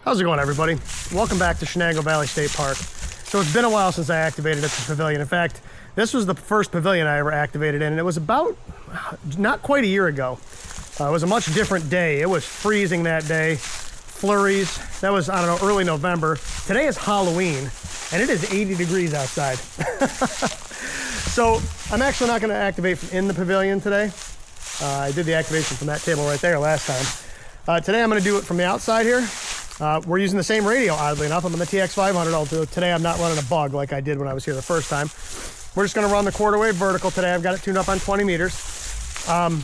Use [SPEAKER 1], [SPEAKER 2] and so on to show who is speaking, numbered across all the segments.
[SPEAKER 1] How's it going, everybody? Welcome back to Shenango Valley State Park. So it's been a while since I activated at the pavilion. In fact, this was the first pavilion I ever activated in, and it was about not quite a year ago. It was a much different day. It was freezing that day, flurries. That was, I don't know, early November. Today is Halloween, and it is 80 degrees outside. So I'm actually not going to activate from in the pavilion today. I did the activation from that table right there last time. Today I'm going to do it from the outside here. We're using the same radio, oddly enough. I'm on the TX-500, although today I'm not running a bug like I did when I was here the first time. We're just going to run the quarter wave vertical today. I've got it tuned up on 20 meters. I'm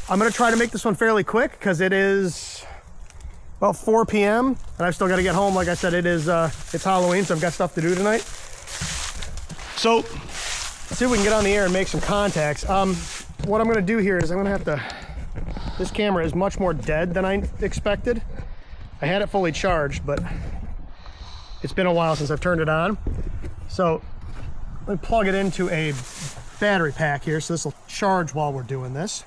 [SPEAKER 1] going to try to make this one fairly quick because it is about 4 p.m. and I've still got to get home. Like I said, it's Halloween, so I've got stuff to do tonight. So let's see if we can get on the air and make some contacts. What I'm going to do here is I'm going to have to... This camera is much more dead than I expected. I had it fully charged, but it's been a while since I've turned it on. So let me plug it into a battery pack here, so this will charge while we're doing this.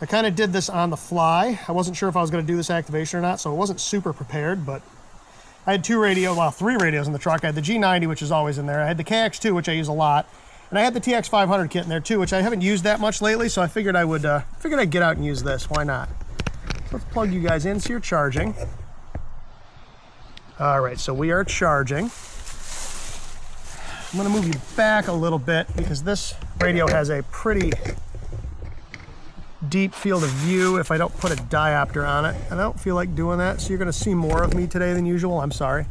[SPEAKER 1] I kind of did this on the fly. I wasn't sure if I was going to do this activation or not, so I wasn't super prepared, but I had three radios in the truck. I had the G90, which is always in there. I had the KX2, which I use a lot. And I had the TX-500 kit in there too, which I haven't used that much lately, so I figured I'd get out and use this. Why not? Let's plug you guys in so you're charging. All right, so we are charging. I'm gonna move you back a little bit because this radio has a pretty deep field of view if I don't put a diopter on it. And I don't feel like doing that, so you're gonna see more of me today than usual. I'm sorry.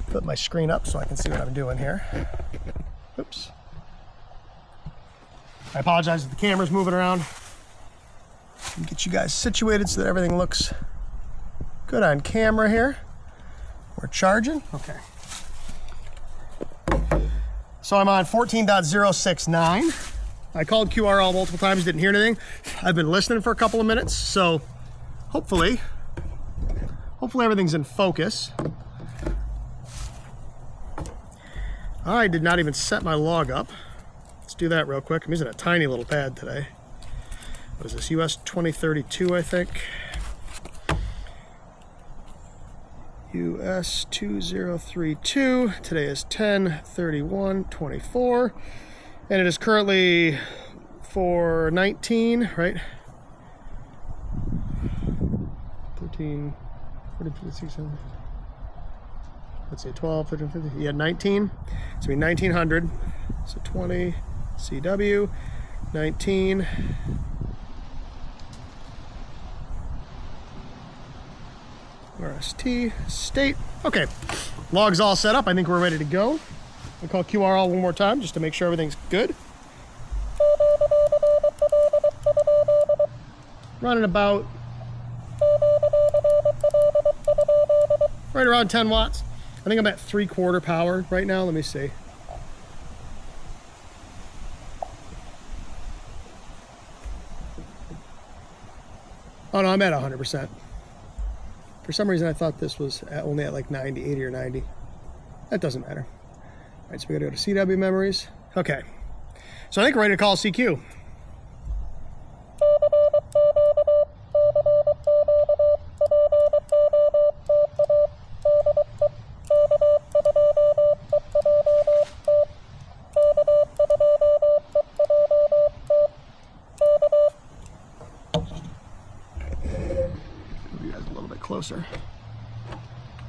[SPEAKER 1] Put my screen up so I can see what I'm doing here. Oops. I apologize if the camera's moving around. Get you guys situated so that everything looks good on camera here. We're charging. Okay. So I'm on 14.069. I called QRL multiple times, didn't hear anything. I've been listening for a couple of minutes, so hopefully everything's in focus. I did not even set my log up. Let's do that real quick. I'm using a tiny little pad today. What is this, US 2032, I think? US 2032. Today is 10/31/24. And it is currently 4:19, right? 13, 14, 16, let's say 12, 13, 15, yeah, 19. So 1900. So 20 CW, 19. RST, state. Okay, log's all set up. I think we're ready to go. I'll call QRL one more time just to make sure everything's good. Running about right around 10 watts. I think I'm at 3/4 power right now. Let me see. Oh no, I'm at 100%. For some reason I thought this was only at like 90, 80 or 90. That doesn't matter. All right, so we gotta go to CW memories. Okay. So I think we're ready to call CQ. Closer.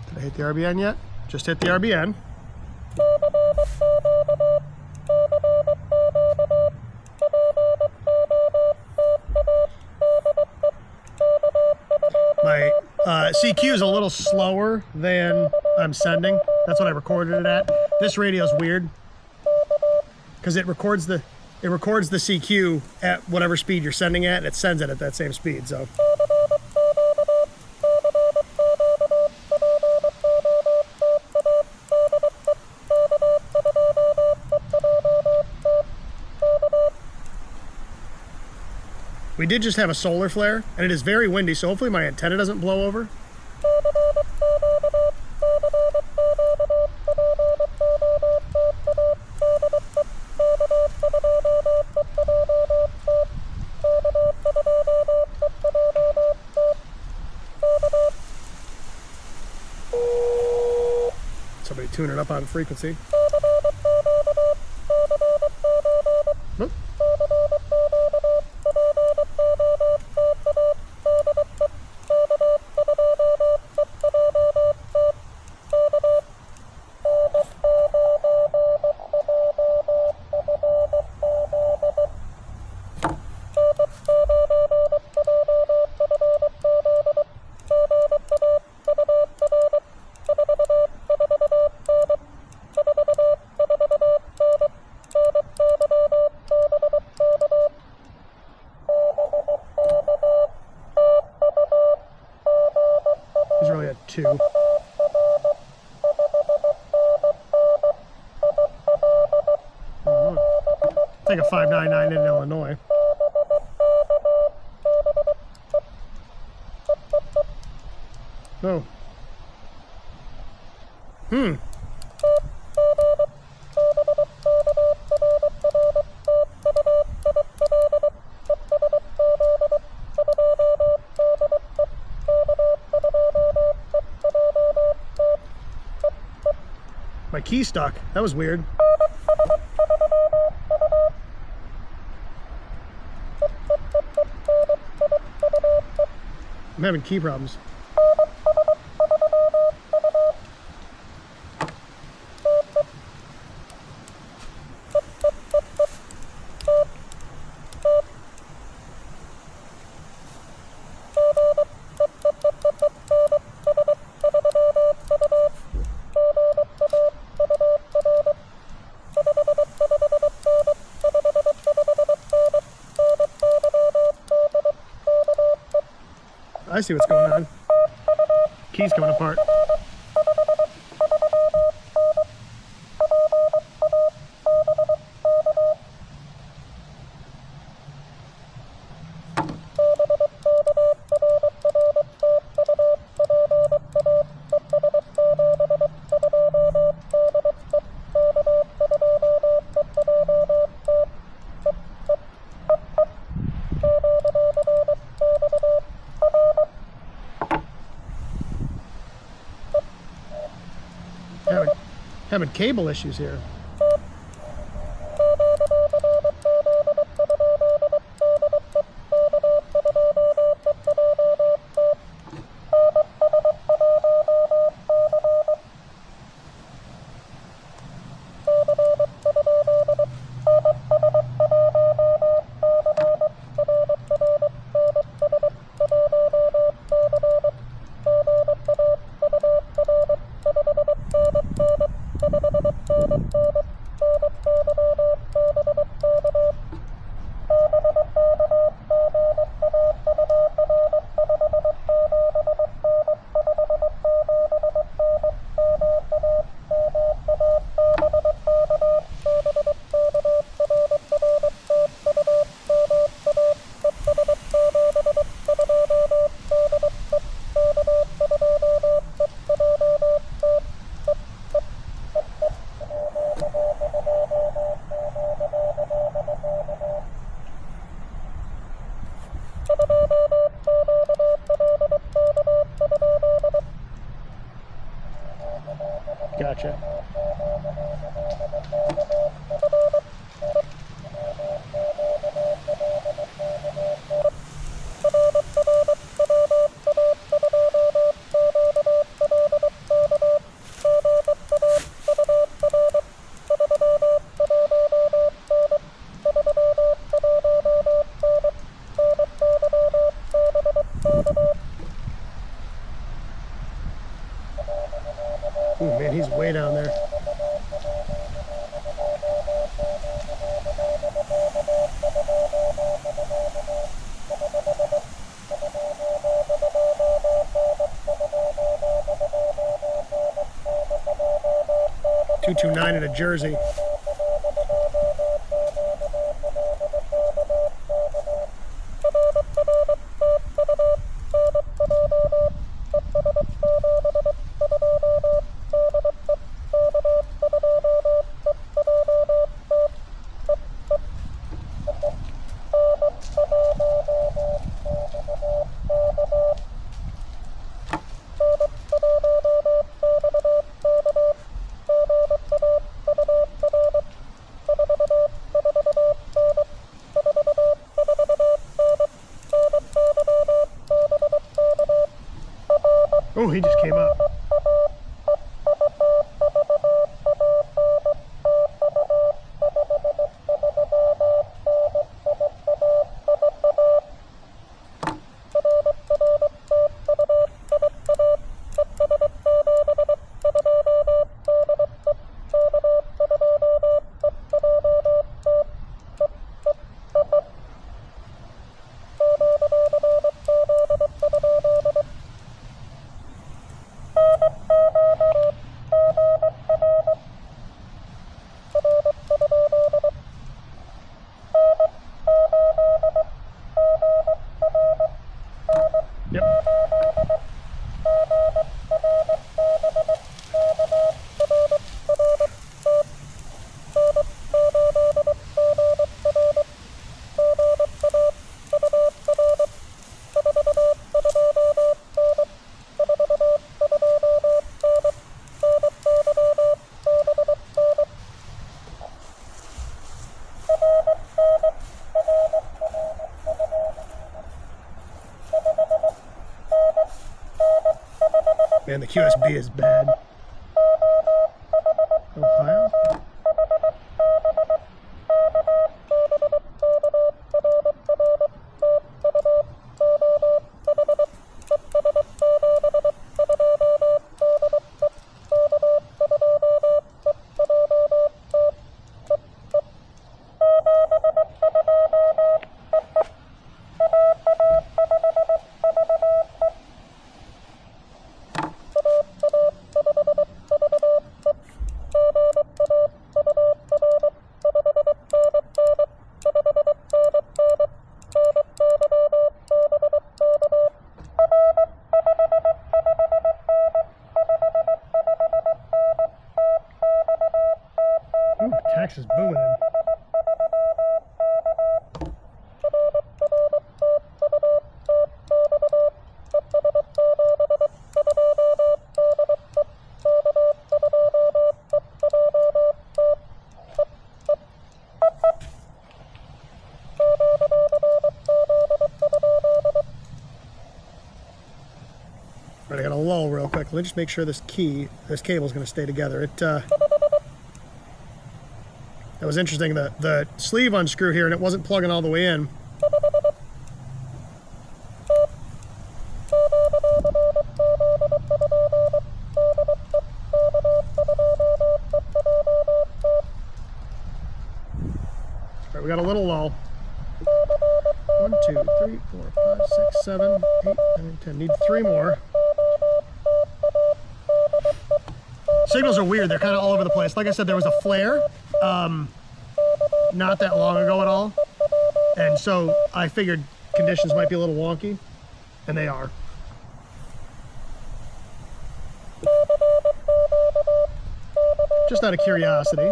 [SPEAKER 1] Did I hit the RBN yet? Just hit the RBN. My CQ is a little slower than I'm sending. That's what I recorded it at. This radio is weird because it records the CQ at whatever speed you're sending at, and it sends it at that same speed. So. We did just have a solar flare, and it is very windy, so hopefully my antenna doesn't blow over. tune it up on frequency. Nope. He's really at 2. It's like a 599 in Illinois. Oh. My key stuck. That was weird. I'm having key problems. I see what's going on. Key's coming apart. Having cable issues here. Gotcha. Ooh, man, he's way down there. .229 in a Jersey. Ooh, he just came up. Man, the QSB is bad. Ohio? Texas booming in. Alright, I got a lull real quick. Let me just make sure this cable is going to stay together. That was interesting. The sleeve unscrewed here and it wasn't plugging all the way in. Alright, we got a little lull. 1, 2, 3, 4, 5, 6, 7, 8, 9, 10. Need 3 more. Signals are weird. They're kind of all over the place. Like I said, there was a flare not that long ago at all. And so I figured conditions might be a little wonky, and they are. Just out of curiosity.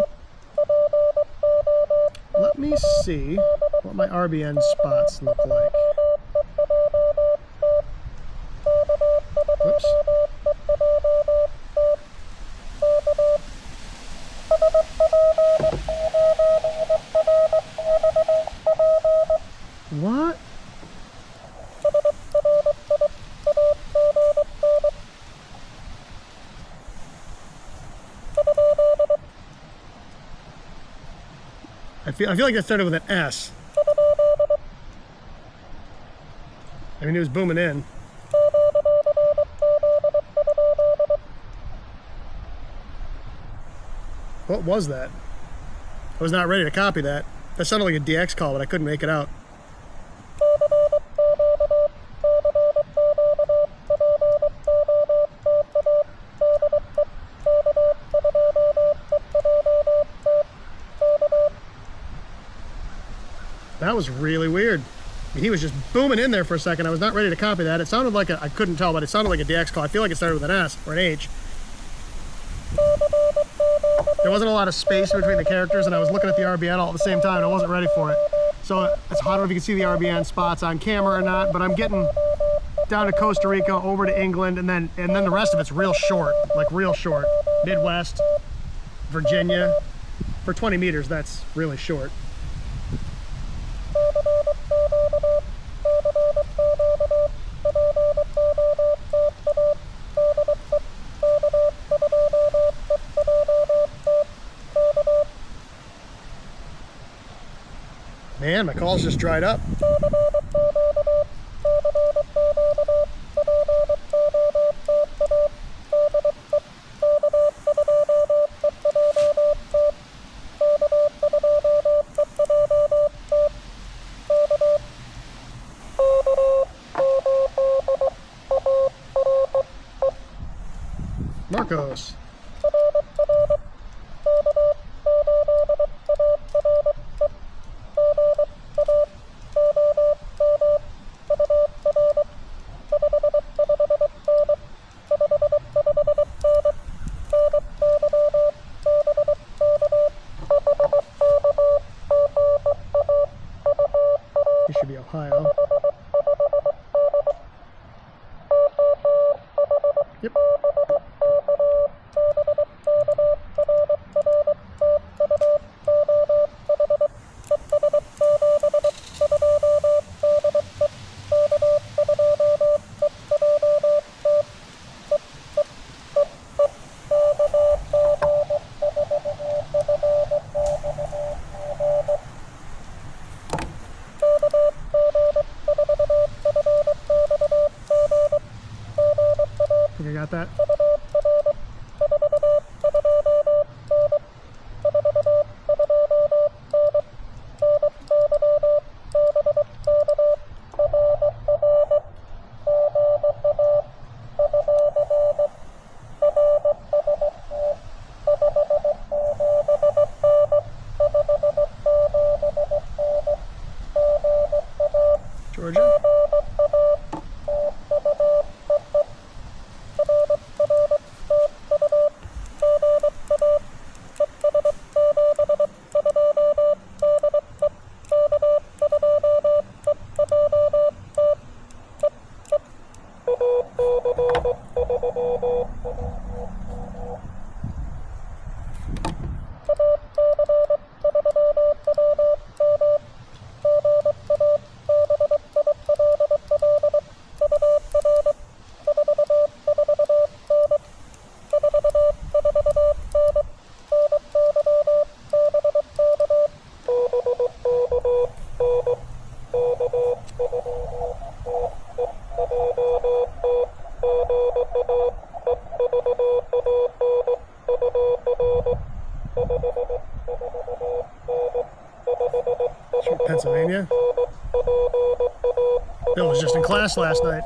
[SPEAKER 1] Let me see what my RBN spots look like. Whoops. What? I feel like that started with an S. I mean, it was booming in. What was that? I was not ready to copy that. That sounded like a DX call, but I couldn't make it out. That was really weird. I mean, he was just booming in there for a second. I was not ready to copy that. It sounded like I couldn't tell, but it sounded like a DX call. I feel like it started with an S or an H. There wasn't a lot of space between the characters, and I was looking at the RBN all at the same time, and I wasn't ready for it. So I don't know if you can see the RBN spots on camera or not, but I'm getting down to Costa Rica, over to England, and then the rest of it's real short, like real short. Midwest, Virginia. For 20 meters, that's really short. Man, my calls just dried up. Marcos. He should be Ohio. Yep. Think I got that? Georgia? It's from Pennsylvania. Bill was just in class last night.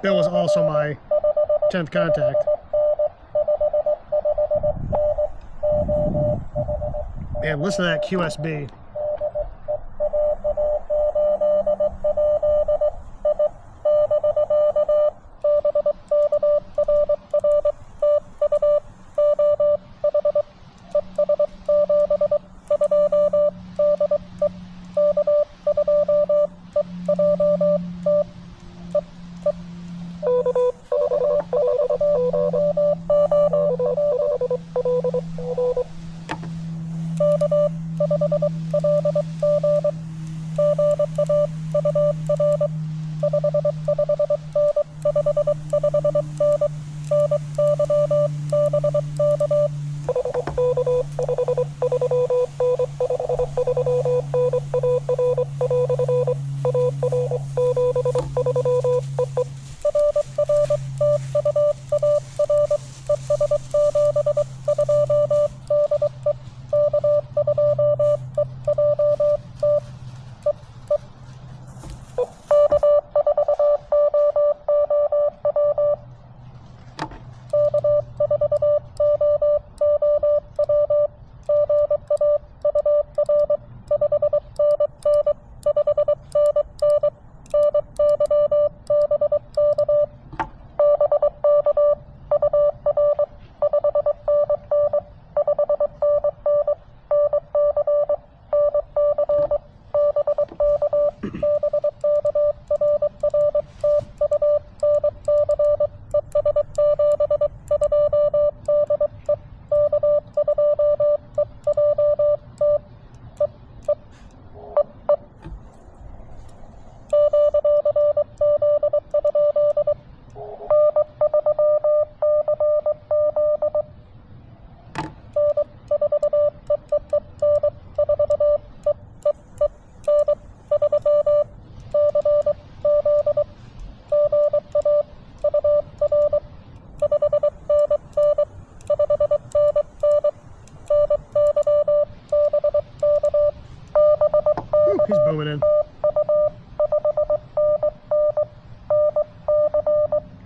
[SPEAKER 1] Bill was also my 10th contact. Man, listen to that QSB.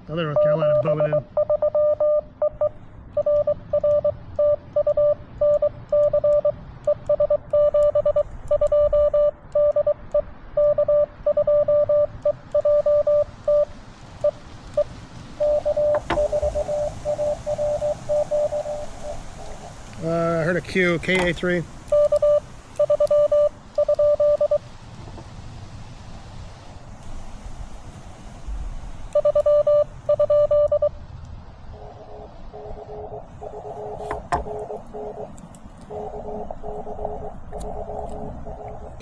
[SPEAKER 1] Other North Carolina booming in. I heard a Q, KA3.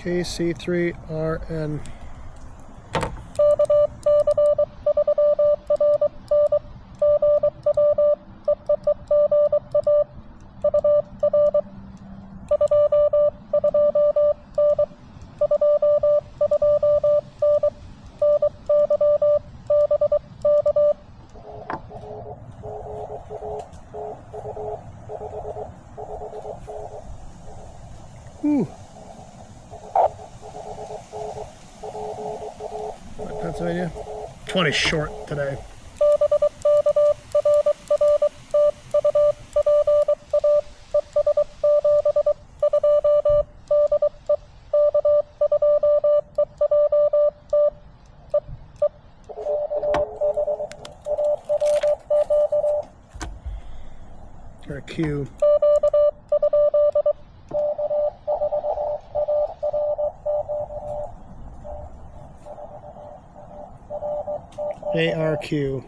[SPEAKER 1] KC3RN. Ooh. Pennsylvania. 20 short today. Or a Q. ARQ.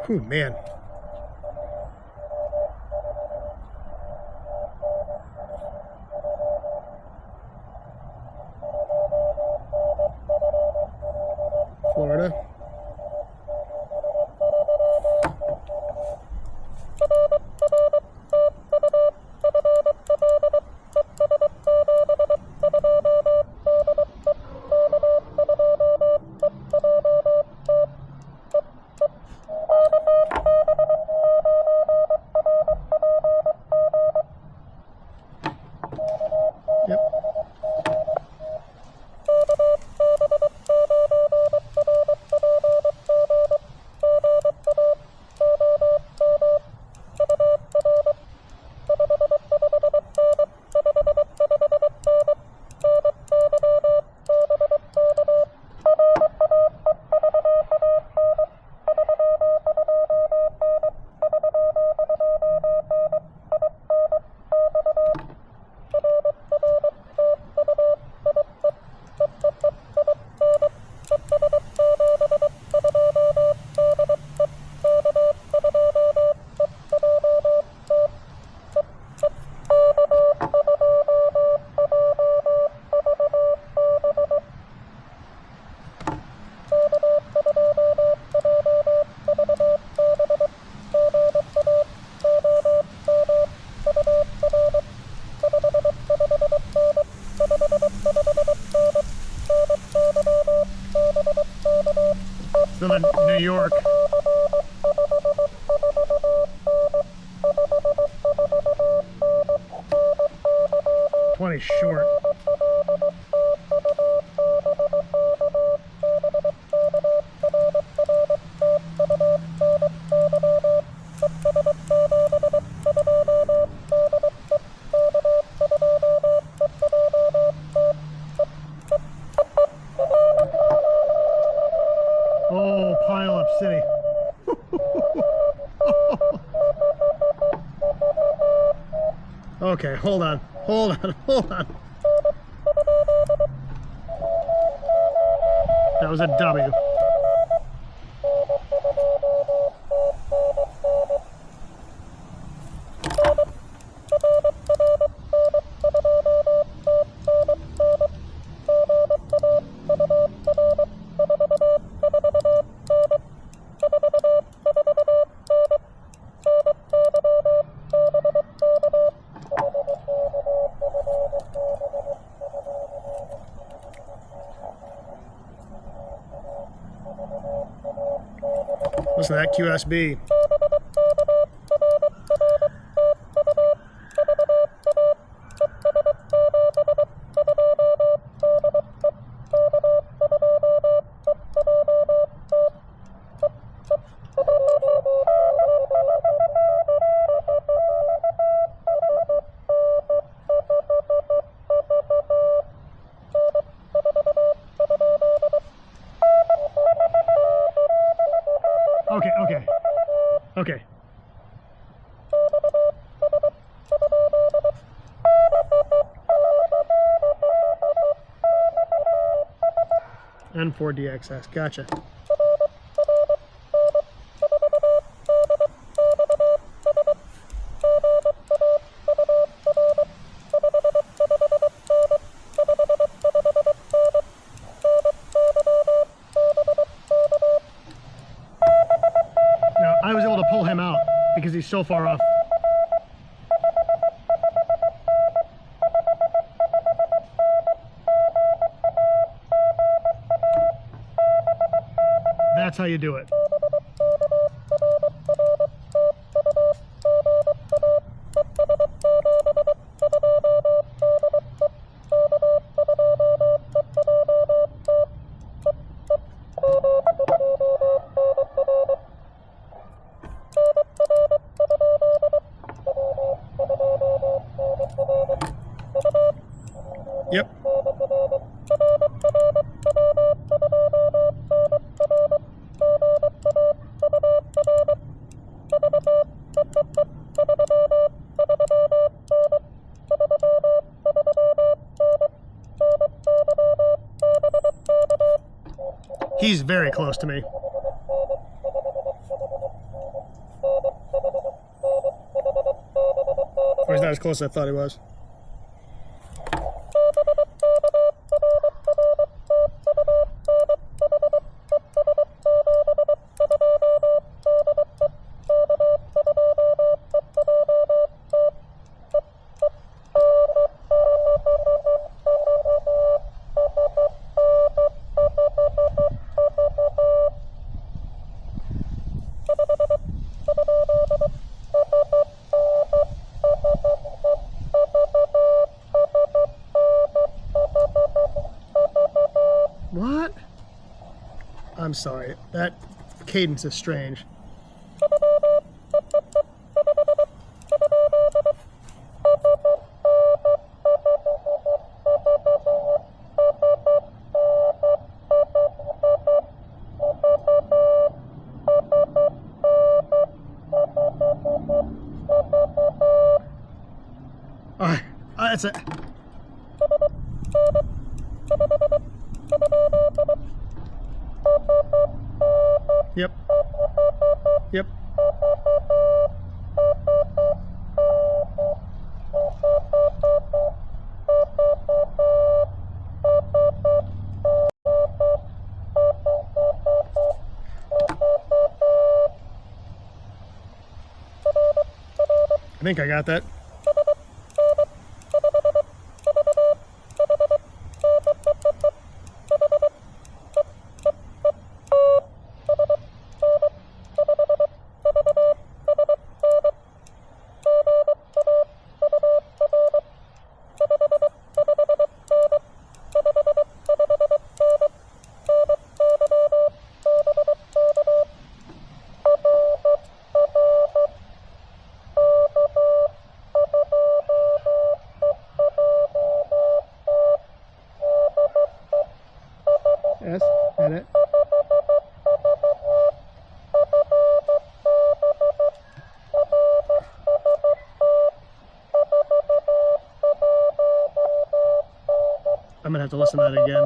[SPEAKER 1] Whew, man. Florida. Yep. Still in New York. $20 short. Oh, pile up city. Okay, hold on. That was a W. Listen to that QSB. Okay. N4DXS, gotcha. Now, I was able to pull him out because he's so far off. That's how you do it. Yep. He's very close to me. Or he's not as close as I thought he was. What? I'm sorry. That cadence is strange. Alright, that's it. Yep. Yep. I think I got that. Yes, edit. I'm gonna have to listen to that again.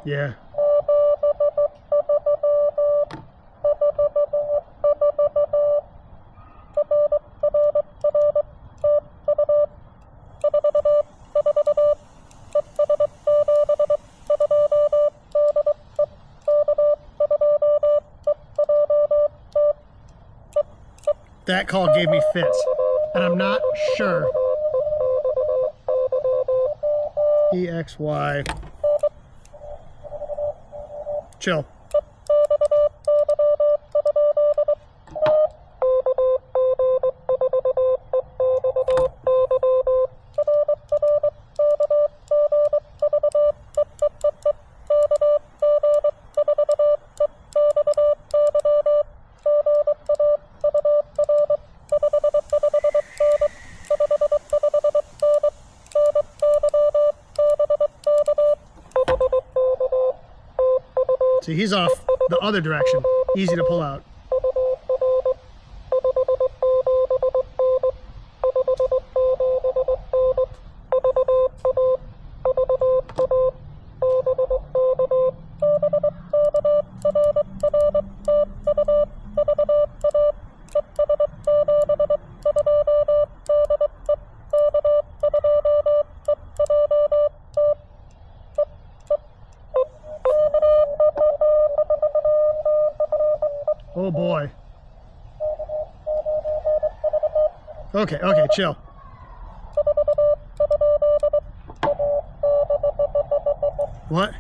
[SPEAKER 1] Yeah. That call gave me fits, and I'm not sure. EXY chill. See, he's off the other direction. Easy to pull out. Oh boy. Okay, okay, chill. What?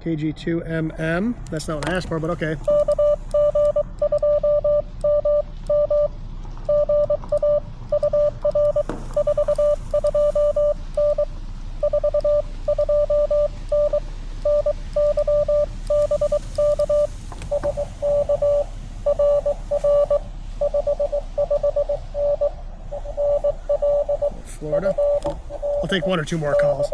[SPEAKER 1] KG2MM. That's not what I asked for, but okay. Florida. I'll take one or two more calls.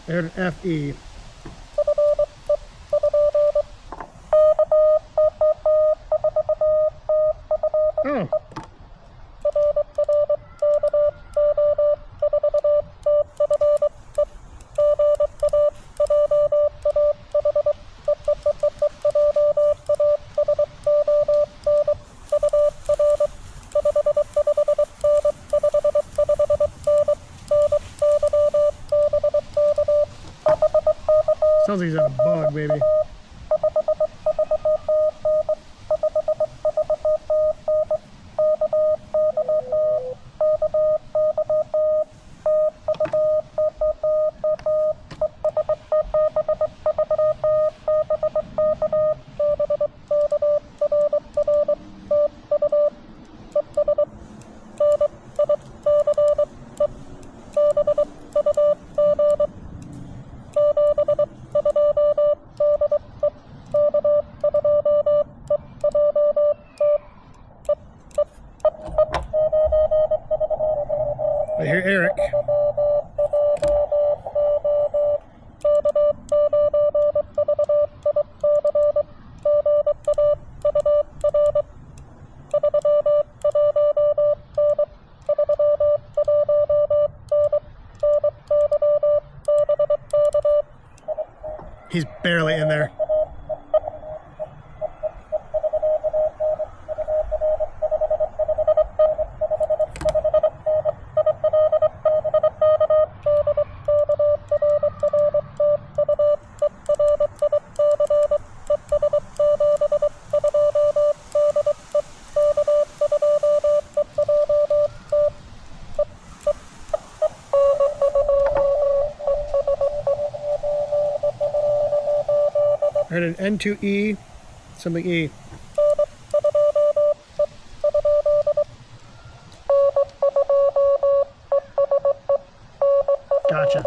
[SPEAKER 1] I heard an FE. Oh. Sounds like he's had a bug, maybe. I hear Eric. He's barely in there. I heard an N2E, something E. Gotcha.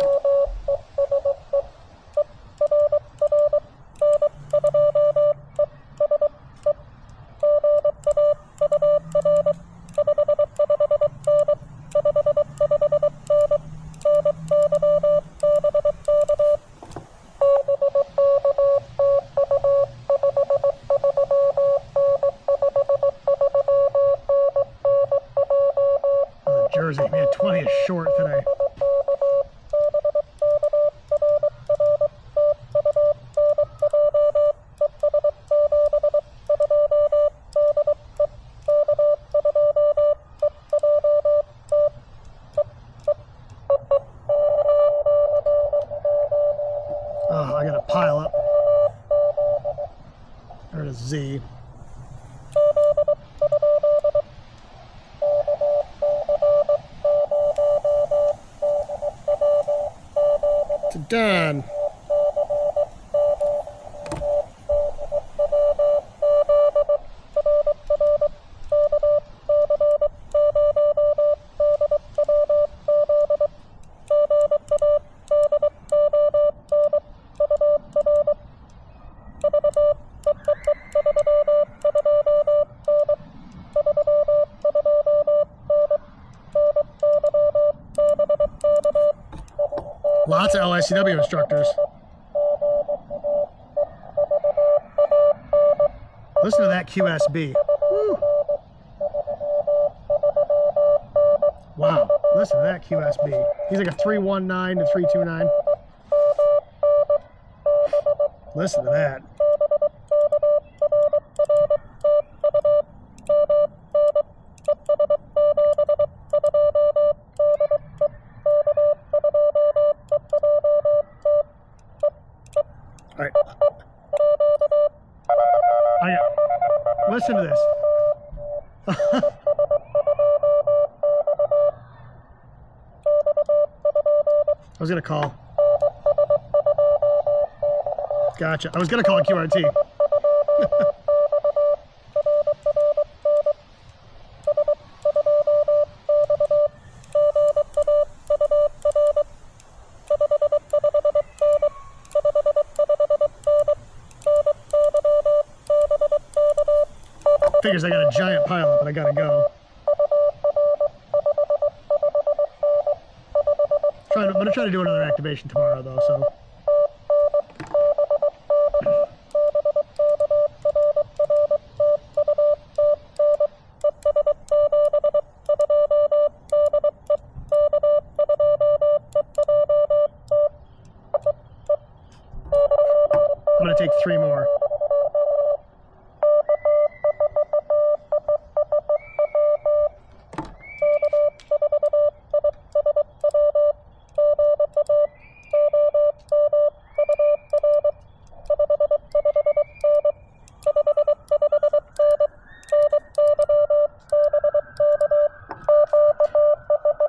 [SPEAKER 1] a Z. To done. Lots of LICW instructors. Listen to that QSB. Woo. Wow, listen to that QSB. He's like a 319 to 329. Listen to that. All right. Listen to this. I was gonna call. Gotcha. I was gonna call it QRT. Figures I got a giant pile up and I gotta go. I'm gonna try to do another activation tomorrow though, so. I'm gonna take 3 more.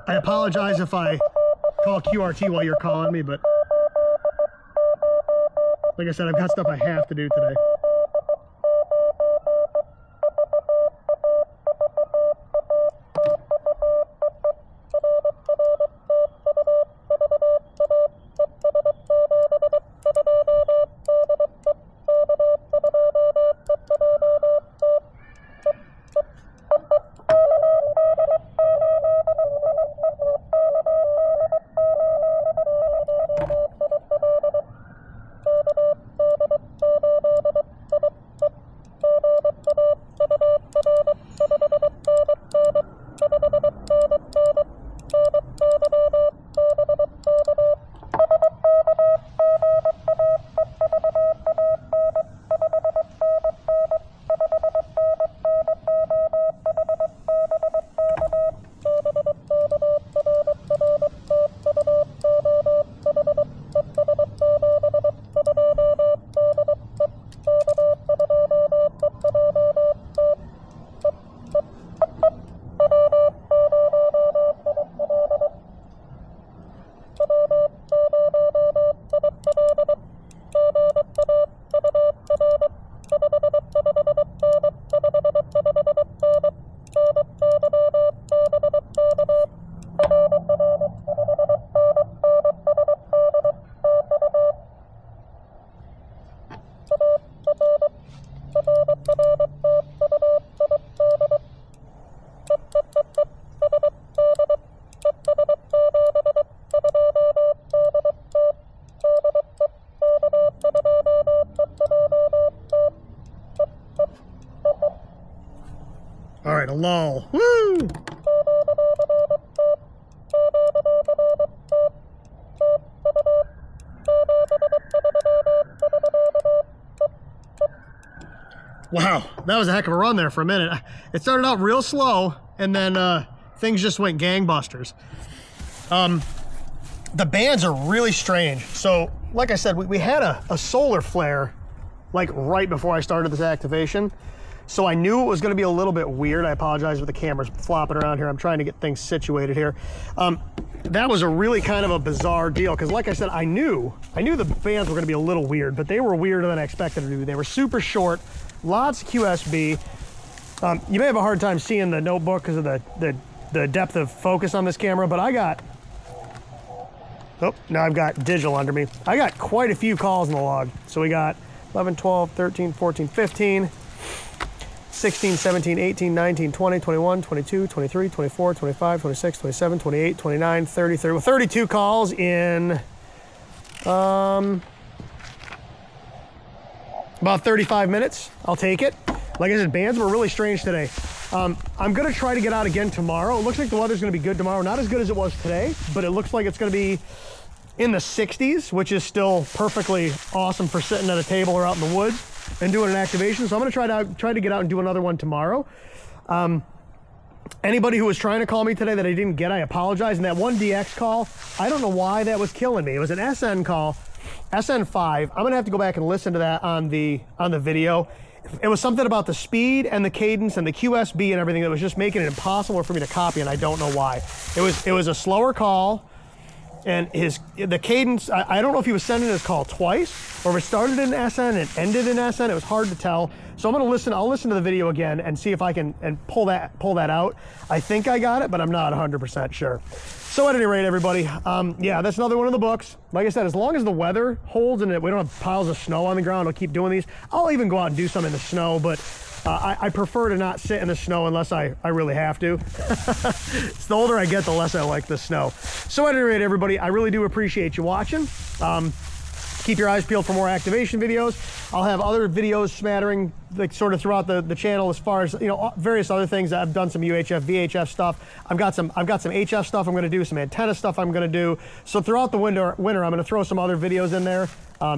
[SPEAKER 1] I apologize if I call QRT while you're calling me, but like I said, I've got stuff I have to do today. All right, a lull. Woo! Wow, that was a heck of a run there for a minute. It started out real slow, and then things just went gangbusters. The bands are really strange. So, like I said, we had a solar flare like right before I started this activation. So I knew it was going to be a little bit weird. I apologize for the cameras flopping around here. I'm trying to get things situated here. That was a really kind of a bizarre deal because, like I said, I knew the bands were going to be a little weird, but they were weirder than I expected them to be. They were super short, lots of QSB. You may have a hard time seeing the notebook because of the depth of focus on this camera, but now I've got digital under me. I got quite a few calls in the log. So we got 11, 12, 13, 14, 15. 16, 17, 18, 19, 20, 21, 22, 23, 24, 25, 26, 27, 28, 29, 30, 30. Well, 32 calls in about 35 minutes. I'll take it. Like I said, bands were really strange today. I'm going to try to get out again tomorrow. It looks like the weather's going to be good tomorrow. Not as good as it was today, but it looks like it's going to be in the 60s, which is still perfectly awesome for sitting at a table or out in the woods and doing an activation. So I'm going to try to get out and do another one tomorrow. Anybody who was trying to call me today that I didn't get, I apologize. And that one DX call, I don't know why that was killing me. It was an SN call, SN5. I'm going to have to go back and listen to that on the video. It was something about the speed and the cadence and the QSB and everything that was just making it impossible for me to copy, and I don't know why. It was a slower call. And the cadence, I don't know if he was sending his call twice or if it started in SN and ended in SN. It was hard to tell. So I'll listen to the video again and see if I can pull that out. I think I got it, but I'm not 100% sure. So at any rate, everybody, yeah, that's another one of the books. Like I said, as long as the weather holds and we don't have piles of snow on the ground, I'll keep doing these. I'll even go out and do some in the snow, but I prefer to not sit in the snow unless I really have to. It's the older I get, the less I like the snow. So at any rate, everybody, I really do appreciate you watching. Keep your eyes peeled for more activation videos. I'll have other videos smattering, like sort of throughout the channel, as far as, you know, various other things. I've done some UHF, VHF stuff. I've got some HF stuff I'm going to do, some antenna stuff I'm going to do. So throughout the winter, I'm going to throw some other videos in there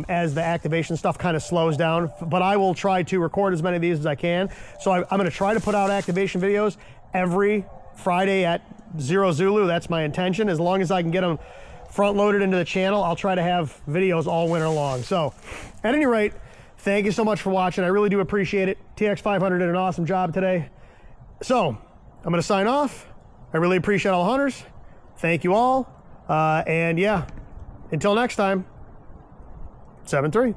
[SPEAKER 1] as the activation stuff kind of slows down. But I will try to record as many of these as I can. So I'm going to try to put out activation videos every Friday at 0 Zulu. That's my intention. As long as I can get them front loaded into the channel, I'll try to have videos all winter long. So at any rate, thank you so much for watching. I really do appreciate it. TX-500 did an awesome job today. So I'm going to sign off. I really appreciate all the hunters. Thank you all. And yeah, until next time, 7-3.